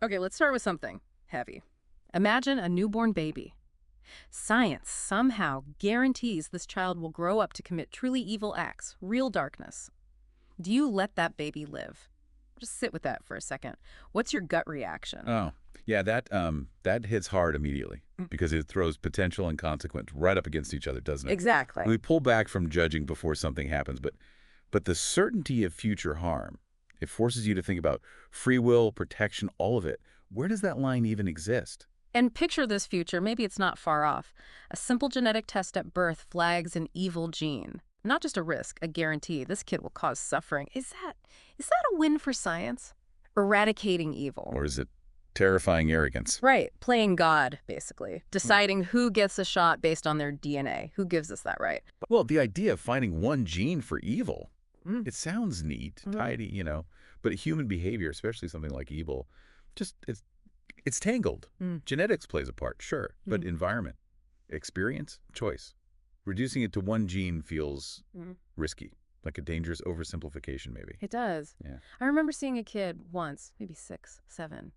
Okay, let's start with something heavy. Imagine a newborn baby. Science somehow guarantees this child will grow up to commit truly evil acts, real darkness. Do you let that baby live? Just sit with that for a second. What's your gut reaction? Oh, yeah, that hits hard immediately Mm. because it throws potential and consequence right up against each other, doesn't it? Exactly. We pull back from judging before something happens, but the certainty of future harm, it forces you to think about free will, protection, all of it. Where does that line even exist? And picture this future, maybe it's not far off. A simple genetic test at birth flags an evil gene. Not just a risk, a guarantee. This kid will cause suffering. Is that a win for science? Eradicating evil. Or is it terrifying arrogance? Right, playing God, basically. Deciding who gets a shot based on their DNA. Who gives us that right? Well, the idea of finding one gene for evil, Mm. it sounds neat, Mhm. tidy, but human behavior, especially something like evil, just it's tangled. Mm. Genetics plays a part, sure, but Mhm. environment, experience, choice. Reducing it to one gene feels Mhm. risky, like a dangerous oversimplification, maybe. It does. Yeah. I remember seeing a kid once, maybe 6, 7,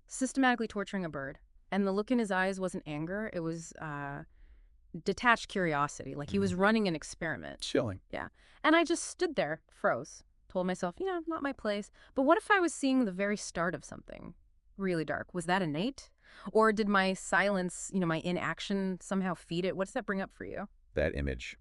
systematically torturing a bird. And the look in his eyes wasn't anger, it was detached curiosity, like he was running an experiment. Chilling. Yeah. And I just stood there, froze, told myself, not my place. But what if I was seeing the very start of something really dark? Was that innate? Or did my silence, my inaction somehow feed it? What does that bring up for you? That image,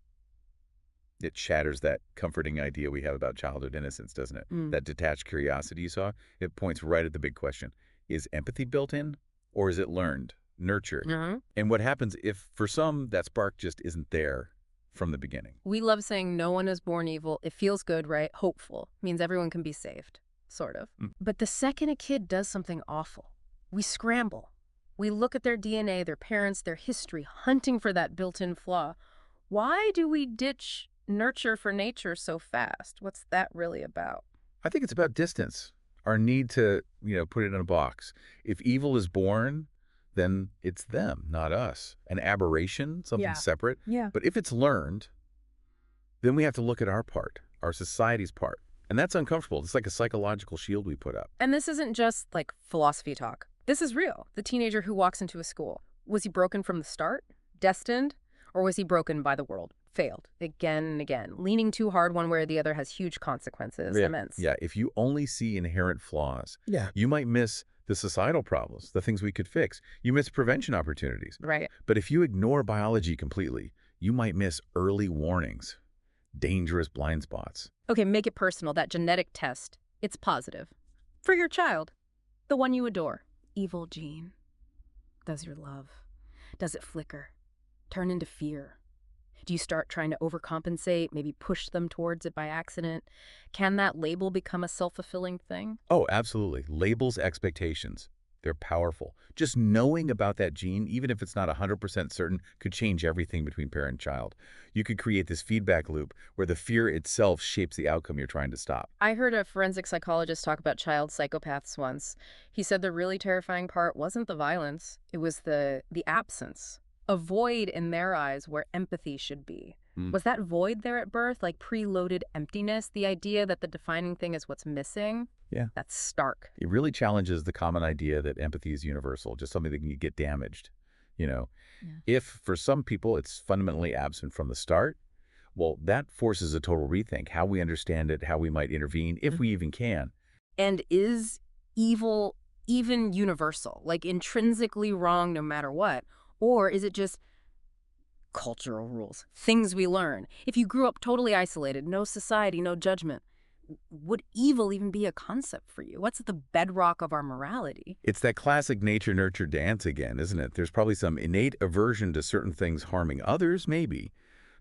it shatters that comforting idea we have about childhood innocence, doesn't it? Mm. That detached curiosity you saw, it points right at the big question. Is empathy built in, or is it learned, nurtured? Mhm. And what happens if, for some, that spark just isn't there from the beginning? We love saying no one is born evil. It feels good, right? Hopeful. Means everyone can be saved. Sort of. Mm. But the second a kid does something awful, we scramble. We look at their DNA, their parents, their history, hunting for that built-in flaw. Why do we ditch nurture for nature so fast? What's that really about? I think it's about distance, our need to, put it in a box. If evil is born, then it's them, not us. An aberration, something Yeah. separate. Yeah. But if it's learned, then we have to look at our part, our society's part. And that's uncomfortable. It's like a psychological shield we put up. And this isn't just like philosophy talk. This is real. The teenager who walks into a school. Was he broken from the start? Destined? Or was he broken by the world? Failed again and again. Leaning too hard one way or the other has huge consequences. Yeah. Immense. Yeah, if you only see inherent flaws, you might miss the societal problems, the things we could fix. You miss prevention opportunities. Right. But if you ignore biology completely, you might miss early warnings, dangerous blind spots. Okay, make it personal. That genetic test, it's positive. For your child, the one you adore. Evil gene. Does your love? Does it flicker? Turn into fear? Do you start trying to overcompensate, maybe push them towards it by accident? Can that label become a self-fulfilling thing? Oh, absolutely. Labels, expectations. They're powerful. Just knowing about that gene, even if it's not 100% certain, could change everything between parent and child. You could create this feedback loop where the fear itself shapes the outcome you're trying to stop. I heard a forensic psychologist talk about child psychopaths once. He said the really terrifying part wasn't the violence, it was the absence. A void in their eyes where empathy should be. Mm. Was that void there at birth, like preloaded emptiness, the idea that the defining thing is what's missing? Yeah. That's stark. It really challenges the common idea that empathy is universal, just something that can get damaged. Yeah. If for some people it's fundamentally absent from the start, well, that forces a total rethink, how we understand it, how we might intervene, if we even can. And is evil even universal, like intrinsically wrong no matter what? Or is it just cultural rules, things we learn? If you grew up totally isolated, no society, no judgment, would evil even be a concept for you? What's the bedrock of our morality? It's that classic nature-nurture dance again, isn't it? There's probably some innate aversion to certain things harming others, maybe,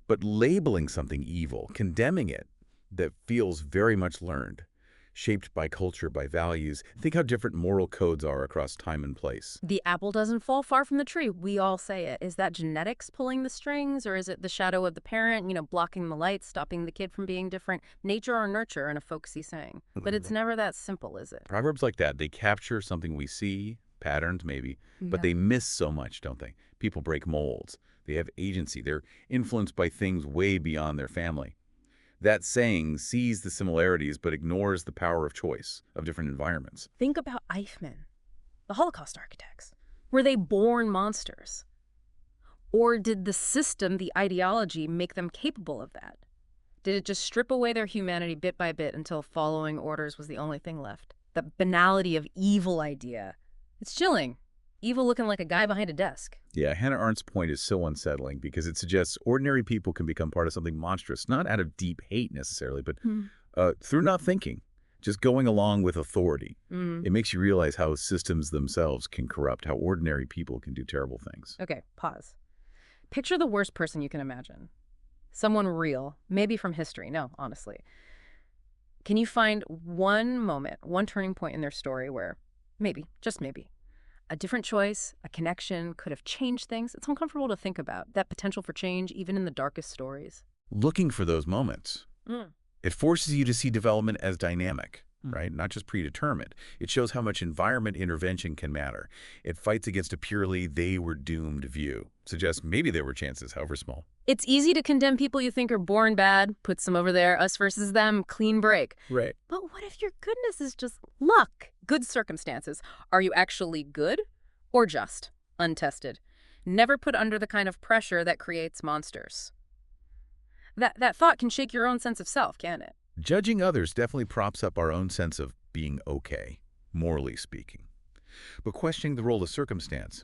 but labeling something evil, condemning it, that feels very much learned, shaped by culture, by values. Think how different moral codes are across time and place. The apple doesn't fall far from the tree. We all say it. Is that genetics pulling the strings, or is it the shadow of the parent, blocking the light, stopping the kid from being different? Nature or nurture in a folksy saying. But it's never that simple, is it? Proverbs like that, they capture something we see, patterns maybe, but they miss so much, don't they? People break molds. They have agency. They're influenced by things way beyond their family. That saying sees the similarities but ignores the power of choice of different environments. Think about Eichmann. the Holocaust architects? Were they born monsters? Or did the system, the ideology, make them capable of that? Did it just strip away their humanity bit by bit until following orders was the only thing left? The banality of evil idea. It's chilling. Evil looking like a guy behind a desk. Yeah, Hannah Arendt's point is so unsettling because it suggests ordinary people can become part of something monstrous, not out of deep hate necessarily, but through not thinking, just going along with authority. It makes you realize how systems themselves can corrupt, how ordinary people can do terrible things. Okay, pause. Picture the worst person you can imagine. Someone real, maybe from history. No, honestly. Can you find one moment, one turning point in their story where maybe, just maybe, a different choice, a connection could have changed things? It's uncomfortable to think about, that potential for change, even in the darkest stories. Looking for those moments. It forces you to see development as dynamic, right? Not just predetermined. It shows how much environment intervention can matter. It fights against a purely they were doomed view. Suggests maybe there were chances, however small. It's easy to condemn people you think are born bad, puts them over there, us versus them, clean break. Right. But what if your goodness is just luck, good circumstances? Are you actually good or just untested? Never put under the kind of pressure that creates monsters. That thought can shake your own sense of self, can't it? Judging others definitely props up our own sense of being okay, morally speaking. But questioning the role of circumstance,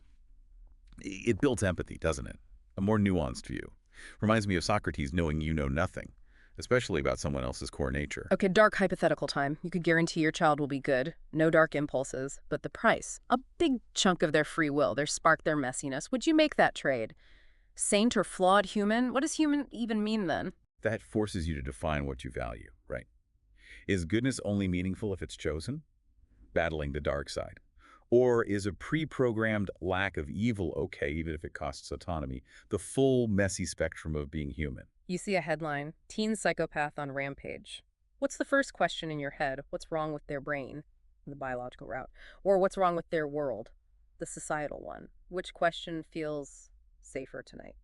it builds empathy, doesn't it? A more nuanced view. Reminds me of Socrates knowing you know nothing, especially about someone else's core nature. Okay, dark hypothetical time. You could guarantee your child will be good, no dark impulses, but the price, a big chunk of their free will, their spark, their messiness. Would you make that trade? Saint or flawed human? What does human even mean then? That forces you to define what you value, right? Is goodness only meaningful if it's chosen? Battling the dark side. Or is a pre-programmed lack of evil okay, even if it costs autonomy? The full, messy spectrum of being human. You see a headline, teen psychopath on rampage. What's the first question in your head? What's wrong with their brain, the biological route? Or what's wrong with their world, the societal one? Which question feels safer tonight?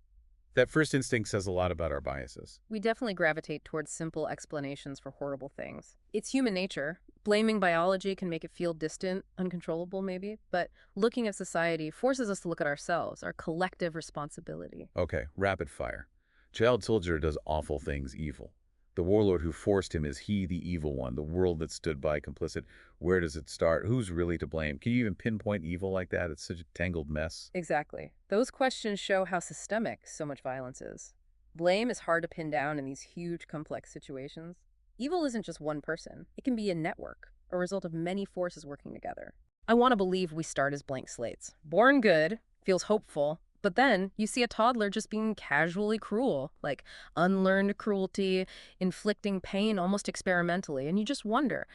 That first instinct says a lot about our biases. We definitely gravitate towards simple explanations for horrible things. It's human nature. Blaming biology can make it feel distant, uncontrollable maybe, but looking at society forces us to look at ourselves, our collective responsibility. Okay, rapid fire. Child soldier does awful things evil. The warlord who forced him, is he the evil one? The world that stood by complicit? Where does it start? Who's really to blame? Can you even pinpoint evil like that? It's such a tangled mess. Exactly. Those questions show how systemic so much violence is. Blame is hard to pin down in these huge, complex situations. Evil isn't just one person. It can be a network, a result of many forces working together. I want to believe we start as blank slates. Born good, feels hopeful, but then you see a toddler just being casually cruel, like unlearned cruelty, inflicting pain almost experimentally, and you just wonder,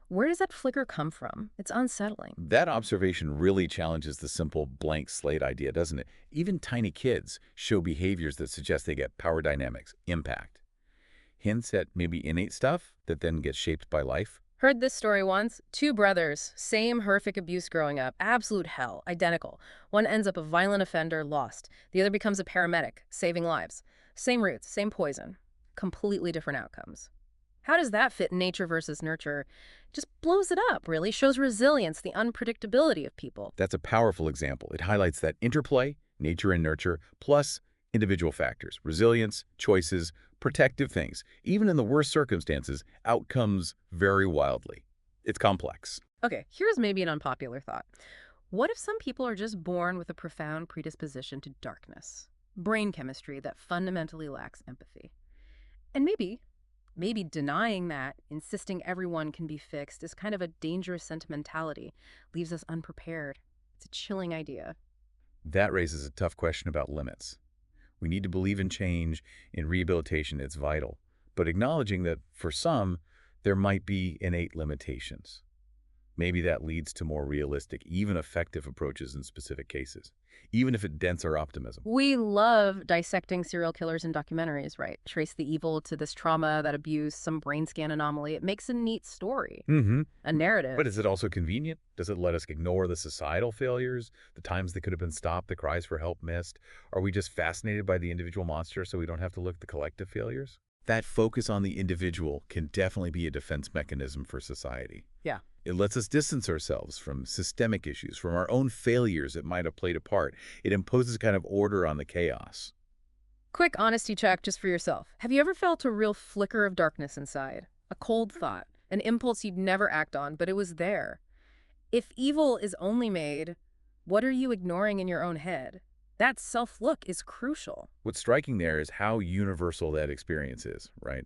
where does that flicker come from? It's unsettling. That observation really challenges the simple blank slate idea, doesn't it? Even tiny kids show behaviors that suggest they get power dynamics, impact. Hints at maybe innate stuff that then gets shaped by life. Heard this story once. Two brothers, same horrific abuse growing up, absolute hell, identical. One ends up a violent offender, lost. The other becomes a paramedic, saving lives. Same roots, same poison. Completely different outcomes. How does that fit nature versus nurture? Just blows it up, really. Shows resilience, the unpredictability of people. That's a powerful example. It highlights that interplay, nature and nurture, plus individual factors, resilience, choices, protective things. Even in the worst circumstances, outcomes vary wildly. It's complex. Okay, here's maybe an unpopular thought. What if some people are just born with a profound predisposition to darkness? Brain chemistry that fundamentally lacks empathy. And maybe denying that, insisting everyone can be fixed, is kind of a dangerous sentimentality, leaves us unprepared. It's a chilling idea. That raises a tough question about limits. We need to believe in change, in rehabilitation, it's vital. But acknowledging that for some, there might be innate limitations. Maybe that leads to more realistic, even effective approaches in specific cases, even if it dents our optimism. We love dissecting serial killers in documentaries, right? Trace the evil to this trauma, that abuse, some brain scan anomaly. It makes a neat story, a narrative. But is it also convenient? Does it let us ignore the societal failures, the times they could have been stopped, the cries for help missed? Are we just fascinated by the individual monster so we don't have to look at the collective failures? That focus on the individual can definitely be a defense mechanism for society. Yeah. It lets us distance ourselves from systemic issues, from our own failures that might have played a part. It imposes a kind of order on the chaos. Quick honesty check just for yourself. Have you ever felt a real flicker of darkness inside? A cold thought, an impulse you'd never act on, but it was there. If evil is only made, what are you ignoring in your own head? That self-look is crucial. What's striking there is how universal that experience is, right?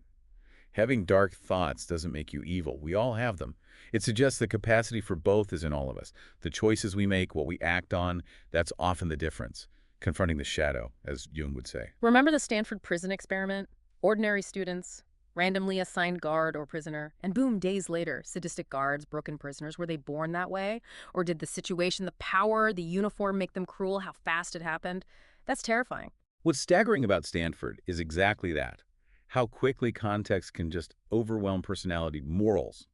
Having dark thoughts doesn't make you evil. We all have them. It suggests the capacity for both is in all of us. The choices we make, what we act on, that's often the difference. Confronting the shadow, as Jung would say. Remember the Stanford prison experiment? Ordinary students, randomly assigned guard or prisoner, and boom, days later, sadistic guards, broken prisoners. Were they born that way? Or did the situation, the power, the uniform make them cruel? How fast it happened? That's terrifying. What's staggering about Stanford is exactly that. How quickly context can just overwhelm personality morals.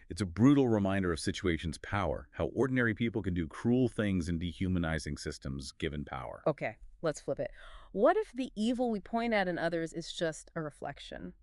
It's a brutal reminder of situation's power, how ordinary people can do cruel things in dehumanizing systems given power. Okay, let's flip it. What if the evil we point at in others is just a reflection?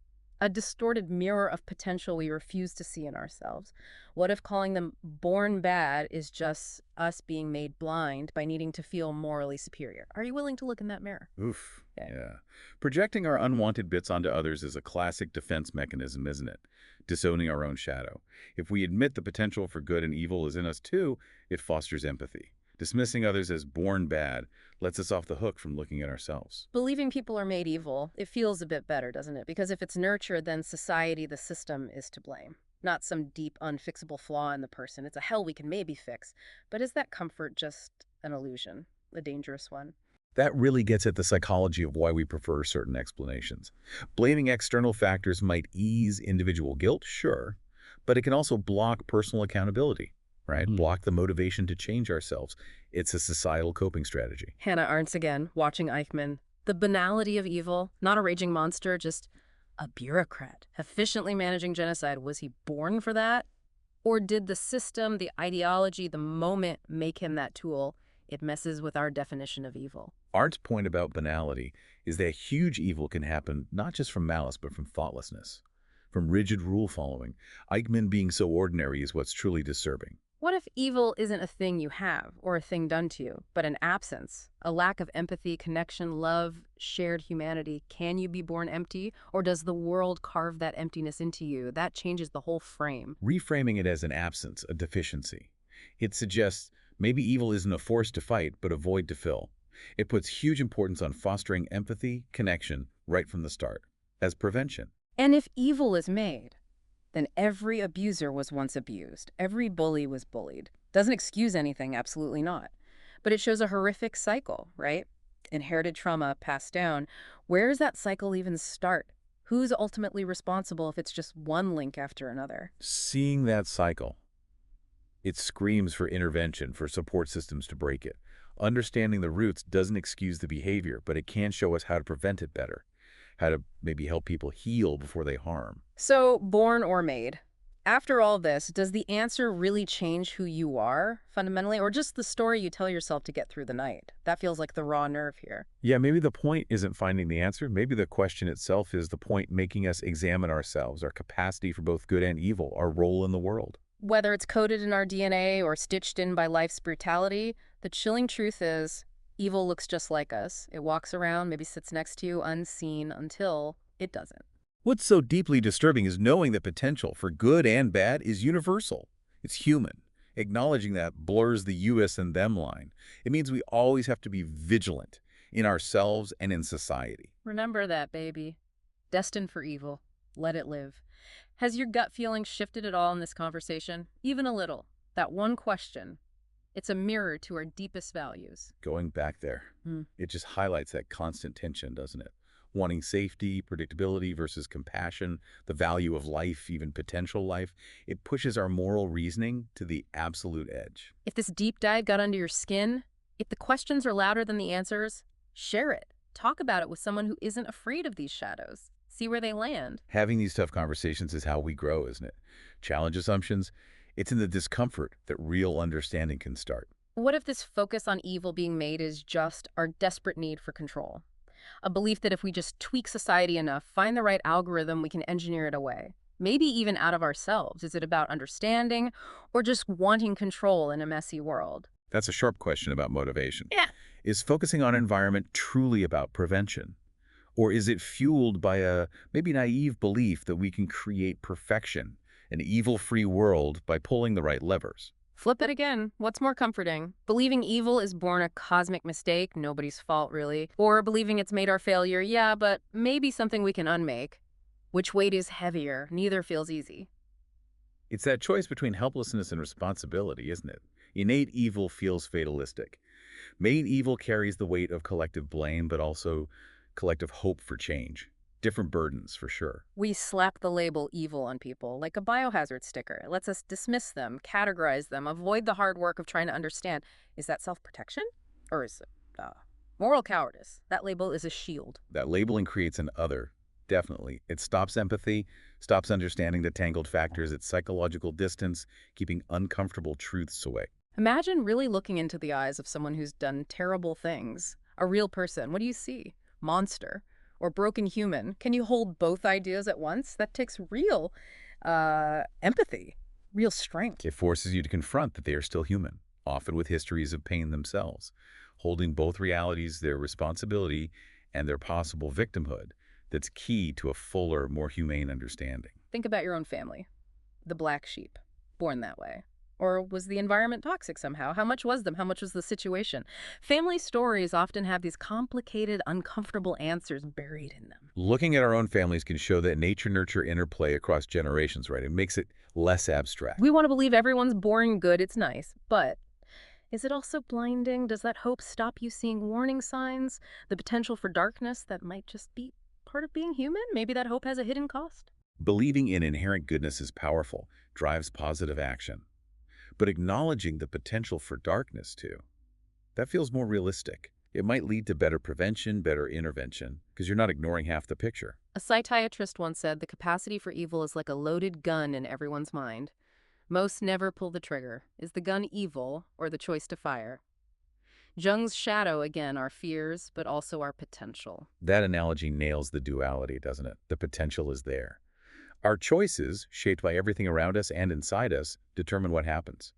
A distorted mirror of potential we refuse to see in ourselves? What if calling them born bad is just us being made blind by needing to feel morally superior? Are you willing to look in that mirror? Oof. Okay. Yeah. Projecting our unwanted bits onto others is a classic defense mechanism, isn't it? Disowning our own shadow. If we admit the potential for good and evil is in us too, it fosters empathy. Dismissing others as born bad lets us off the hook from looking at ourselves. Believing people are made evil, it feels a bit better, doesn't it? Because if it's nurture, then society, the system, is to blame. Not some deep, unfixable flaw in the person. It's a hell we can maybe fix. But is that comfort just an illusion? A dangerous one? That really gets at the psychology of why we prefer certain explanations. Blaming external factors might ease individual guilt, sure, but it can also block personal accountability, right? Block the motivation to change ourselves. It's a societal coping strategy. Hannah Arendt again, watching Eichmann. The banality of evil, not a raging monster, just a bureaucrat, efficiently managing genocide. Was he born for that? Or did the system, the ideology, the moment make him that tool? It messes with our definition of evil. Arndt's point about banality is that huge evil can happen not just from malice, but from thoughtlessness, from rigid rule following. Eichmann being so ordinary is what's truly disturbing. What if evil isn't a thing you have or a thing done to you, but an absence, a lack of empathy, connection, love, shared humanity? Can you be born empty, or does the world carve that emptiness into you? That changes the whole frame. Reframing it as an absence, a deficiency. It suggests maybe evil isn't a force to fight, but a void to fill. It puts huge importance on fostering empathy, connection, right from the start, as prevention. And if evil is made, then every abuser was once abused. Every bully was bullied. Doesn't excuse anything, absolutely not. But it shows a horrific cycle, right? Inherited trauma passed down. Where does that cycle even start? Who's ultimately responsible if it's just one link after another? Seeing that cycle, it screams for intervention, for support systems to break it. Understanding the roots doesn't excuse the behavior, but it can show us how to prevent it better, how to maybe help people heal before they harm. So, born or made? After all this, does the answer really change who you are, fundamentally, or just the story you tell yourself to get through the night? That feels like the raw nerve here. Yeah, maybe the point isn't finding the answer. Maybe the question itself is the point, making us examine ourselves, our capacity for both good and evil, our role in the world. Whether it's coded in our DNA or stitched in by life's brutality, the chilling truth is evil looks just like us. It walks around, maybe sits next to you, unseen, until it doesn't. What's so deeply disturbing is knowing that potential for good and bad is universal. It's human. Acknowledging that blurs the us and them line. It means we always have to be vigilant in ourselves and in society. Remember that, baby. Destined for evil. Let it live. Has your gut feeling shifted at all in this conversation? Even a little. That one question. It's a mirror to our deepest values. Going back there, it just highlights that constant tension, doesn't it? Wanting safety, predictability versus compassion, the value of life, even potential life. It pushes our moral reasoning to the absolute edge. If this deep dive got under your skin, if the questions are louder than the answers, share it. Talk about it with someone who isn't afraid of these shadows. See where they land. Having these tough conversations is how we grow, isn't it? Challenge assumptions. It's in the discomfort that real understanding can start. What if this focus on evil being made is just our desperate need for control? A belief that if we just tweak society enough, find the right algorithm, we can engineer it away. Maybe even out of ourselves? Is it about understanding or just wanting control in a messy world? That's a sharp question about motivation. Yeah. Is focusing on environment truly about prevention? Or is it fueled by a maybe naive belief that we can create perfection, an evil-free world by pulling the right levers? Flip it again. What's more comforting? Believing evil is born a cosmic mistake, nobody's fault really, or believing it's made our failure, yeah, but maybe something we can unmake. Which weight is heavier? Neither feels easy. It's that choice between helplessness and responsibility, isn't it? Innate evil feels fatalistic. Made evil carries the weight of collective blame, but also collective hope for change. Different burdens, for sure. We slap the label evil on people like a biohazard sticker. It lets us dismiss them, categorize them, avoid the hard work of trying to understand. Is that self-protection? Or is it moral cowardice? That label is a shield. That labeling creates an other, definitely. It stops empathy, stops understanding the tangled factors, it's psychological distance, keeping uncomfortable truths away. Imagine really looking into the eyes of someone who's done terrible things. A real person. What do you see? Monster or broken human? Can you hold both ideas at once? That takes real empathy, real strength. It forces you to confront that they are still human, often with histories of pain themselves, holding both realities, their responsibility, and their possible victimhood. That's key to a fuller, more humane understanding. Think about your own family. The black sheep, born that way. Or was the environment toxic somehow? How much was them? How much was the situation? Family stories often have these complicated, uncomfortable answers buried in them. Looking at our own families can show that nature-nurture interplay across generations, right? It makes it less abstract. We want to believe everyone's born good, it's nice, but is it also blinding? Does that hope stop you seeing warning signs? The potential for darkness that might just be part of being human? Maybe that hope has a hidden cost. Believing in inherent goodness is powerful, drives positive action. But acknowledging the potential for darkness, too, that feels more realistic. It might lead to better prevention, better intervention, because you're not ignoring half the picture. A psychiatrist once said the capacity for evil is like a loaded gun in everyone's mind. Most never pull the trigger. Is the gun evil or the choice to fire? Jung's shadow, again, our fears, but also our potential. That analogy nails the duality, doesn't it? The potential is there. Our choices, shaped by everything around us and inside us, determine what happens.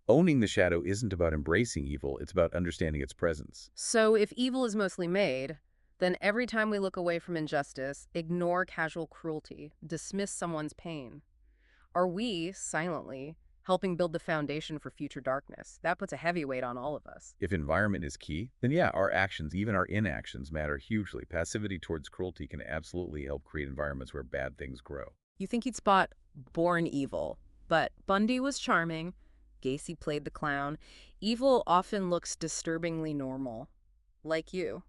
Owning the shadow isn't about embracing evil, it's about understanding its presence. So if evil is mostly made, then every time we look away from injustice, ignore casual cruelty, dismiss someone's pain, are we, silently, helping build the foundation for future darkness? That puts a heavy weight on all of us. If environment is key, then yeah, our actions, even our inactions, matter hugely. Passivity towards cruelty can absolutely help create environments where bad things grow. You think you'd spot born evil, but Bundy was charming, Gacy played the clown. Evil often looks disturbingly normal. Like you.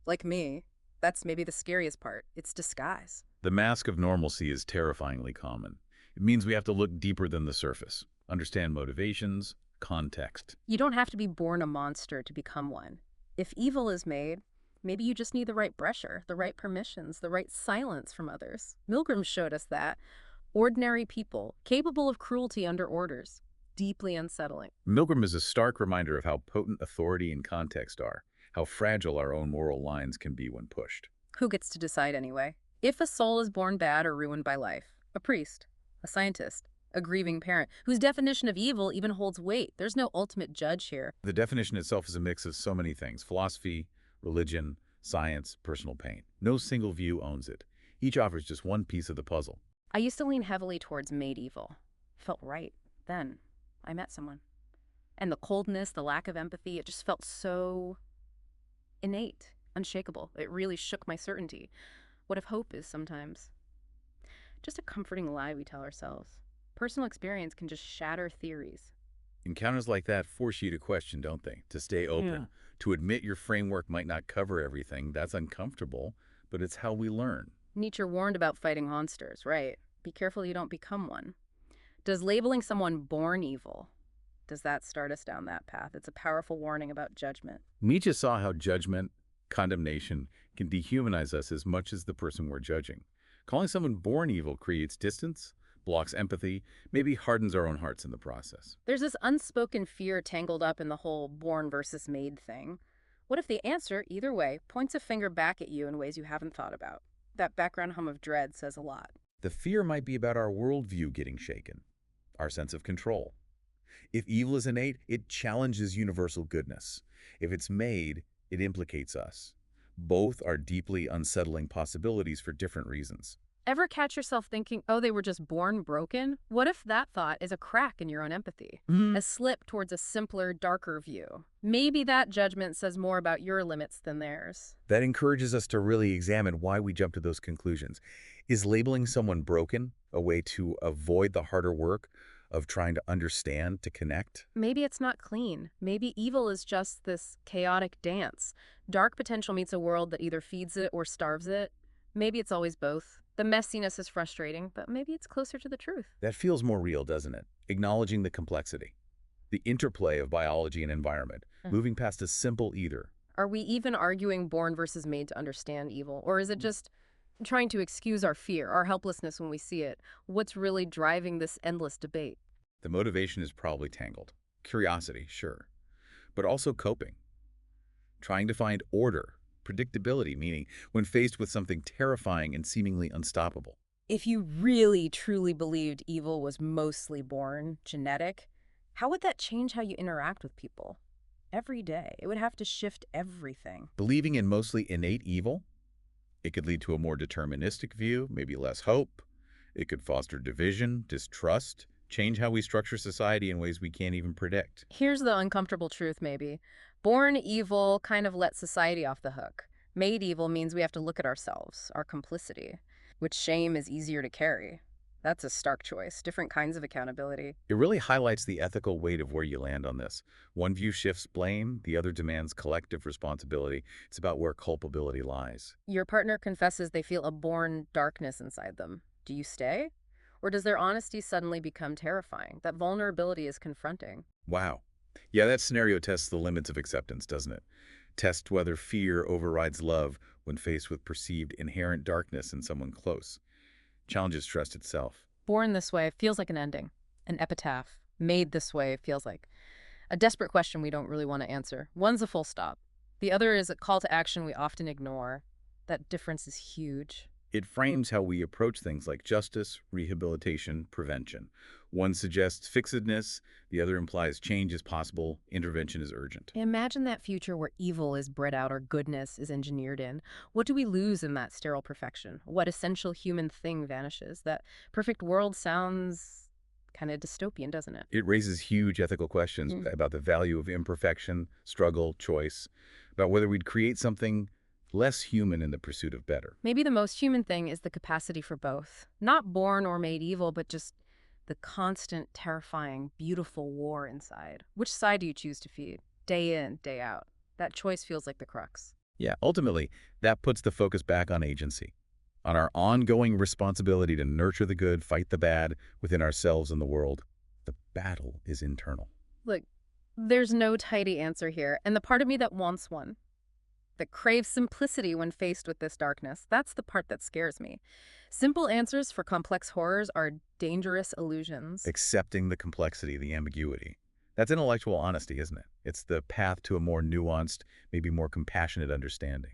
Like me. That's maybe the scariest part. It's disguise. The mask of normalcy is terrifyingly common. It means we have to look deeper than the surface, understand motivations, context. You don't have to be born a monster to become one. If evil is made, maybe you just need the right pressure, the right permissions, the right silence from others. Milgram showed us that. Ordinary people, capable of cruelty under orders. Deeply unsettling. Milgram is a stark reminder of how potent authority and context are, how fragile our own moral lines can be when pushed. Who gets to decide anyway? If a soul is born bad or ruined by life, a priest, a scientist, a grieving parent, whose definition of evil even holds weight. There's no ultimate judge here. The definition itself is a mix of so many things: philosophy, religion, science, personal pain. No single view owns it. Each offers just one piece of the puzzle. I used to lean heavily towards made evil. Felt right. Then I met someone. And the coldness, the lack of empathy, it just felt so innate, unshakable. It really shook my certainty. What if hope is sometimes just a comforting lie we tell ourselves? Personal experience can just shatter theories. Encounters like that force you to question, don't they? To stay open. Yeah. To admit your framework might not cover everything. That's uncomfortable, but it's how we learn. Nietzsche warned about fighting monsters, right? Be careful you don't become one. Does labeling someone born evil, does that start us down that path? It's a powerful warning about judgment. Nietzsche saw how judgment, condemnation, can dehumanize us as much as the person we're judging. Calling someone born evil creates distance, blocks empathy, maybe hardens our own hearts in the process. There's this unspoken fear tangled up in the whole born versus made thing. What if the answer, either way, points a finger back at you in ways you haven't thought about? That background hum of dread says a lot. The fear might be about our worldview getting shaken, our sense of control. If evil is innate, it challenges universal goodness. If it's made, it implicates us. Both are deeply unsettling possibilities for different reasons. Ever catch yourself thinking, oh, they were just born broken? What if that thought is a crack in your own empathy? A slip towards a simpler, darker view? Maybe that judgment says more about your limits than theirs. That encourages us to really examine why we jump to those conclusions. Is labeling someone broken a way to avoid the harder work of trying to understand, to connect? Maybe it's not clean. Maybe evil is just this chaotic dance. Dark potential meets a world that either feeds it or starves it. Maybe it's always both. The messiness is frustrating, but maybe it's closer to the truth. That feels more real, doesn't it? Acknowledging the complexity, the interplay of biology and environment, moving past a simple either. Are we even arguing born versus made to understand evil? Or is it just trying to excuse our fear, our helplessness when we see it? What's really driving this endless debate? The motivation is probably tangled. Curiosity, sure, but also coping. Trying to find order, predictability, meaning when faced with something terrifying and seemingly unstoppable. If you really, truly believed evil was mostly born, genetic, how would that change how you interact with people? Every day. It would have to shift everything. Believing in mostly innate evil, it could lead to a more deterministic view, maybe less hope. It could foster division, distrust, change how we structure society in ways we can't even predict. Here's the uncomfortable truth, maybe. Born evil kind of lets society off the hook. Made evil means we have to look at ourselves, our complicity, which shame is easier to carry. That's a stark choice, different kinds of accountability. It really highlights the ethical weight of where you land on this. One view shifts blame, the other demands collective responsibility. It's about where culpability lies. Your partner confesses they feel a born darkness inside them. Do you stay? Or does their honesty suddenly become terrifying? That vulnerability is confronting. Wow. Yeah, that scenario tests the limits of acceptance, doesn't it? Tests whether fear overrides love when faced with perceived inherent darkness in someone close. Challenges trust itself. Born this way feels like an ending, an epitaph. Made this way feels like a desperate question we don't really want to answer. One's a full stop. The other is a call to action we often ignore. That difference is huge. It frames how we approach things like justice, rehabilitation, prevention. One suggests fixedness, the other implies change is possible, intervention is urgent. Imagine that future where evil is bred out or goodness is engineered in. What do we lose in that sterile perfection? What essential human thing vanishes? That perfect world sounds kind of dystopian, doesn't it? It raises huge ethical questions about the value of imperfection, struggle, choice, about whether we'd create something less human in the pursuit of better. Maybe the most human thing is the capacity for both. Not born or made evil, but just the constant, terrifying, beautiful war inside. Which side do you choose to feed? Day in, day out. That choice feels like the crux. Yeah, ultimately, that puts the focus back on agency, on our ongoing responsibility to nurture the good, fight the bad within ourselves and the world. The battle is internal. Look, there's no tidy answer here, and the part of me that wants one, that craves simplicity when faced with this darkness, that's the part that scares me. Simple answers for complex horrors are dangerous illusions. Accepting the complexity, the ambiguity. That's intellectual honesty, isn't it? It's the path to a more nuanced, maybe more compassionate understanding.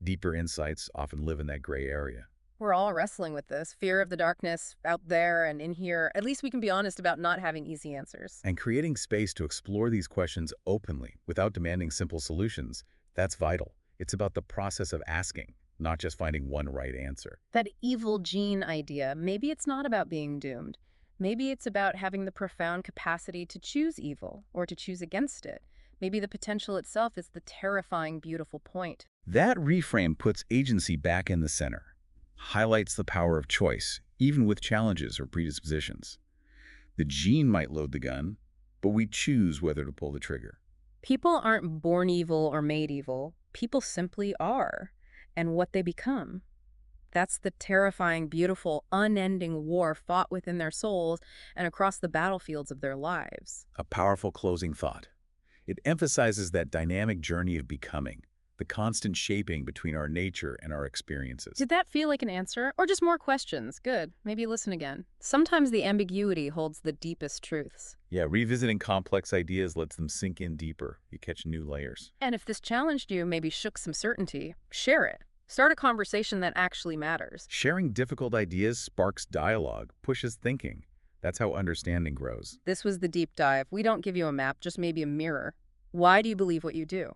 Deeper insights often live in that gray area. We're all wrestling with this, fear of the darkness out there and in here. At least we can be honest about not having easy answers. And creating space to explore these questions openly, without demanding simple solutions, that's vital. It's about the process of asking, not just finding one right answer. That evil gene idea, maybe it's not about being doomed. Maybe it's about having the profound capacity to choose evil or to choose against it. Maybe the potential itself is the terrifying, beautiful point. That reframe puts agency back in the center, highlights the power of choice, even with challenges or predispositions. The gene might load the gun, but we choose whether to pull the trigger. People aren't born evil or made evil. People simply are, and what they become. That's the terrifying, beautiful, unending war fought within their souls and across the battlefields of their lives. A powerful closing thought. It emphasizes that dynamic journey of becoming, the constant shaping between our nature and our experiences. Did that feel like an answer? Or just more questions? Good. Maybe listen again. Sometimes the ambiguity holds the deepest truths. Yeah, revisiting complex ideas lets them sink in deeper. You catch new layers. And if this challenged you, maybe shook some certainty, share it. Start a conversation that actually matters. Sharing difficult ideas sparks dialogue, pushes thinking. That's how understanding grows. This was the deep dive. We don't give you a map, just maybe a mirror. Why do you believe what you do?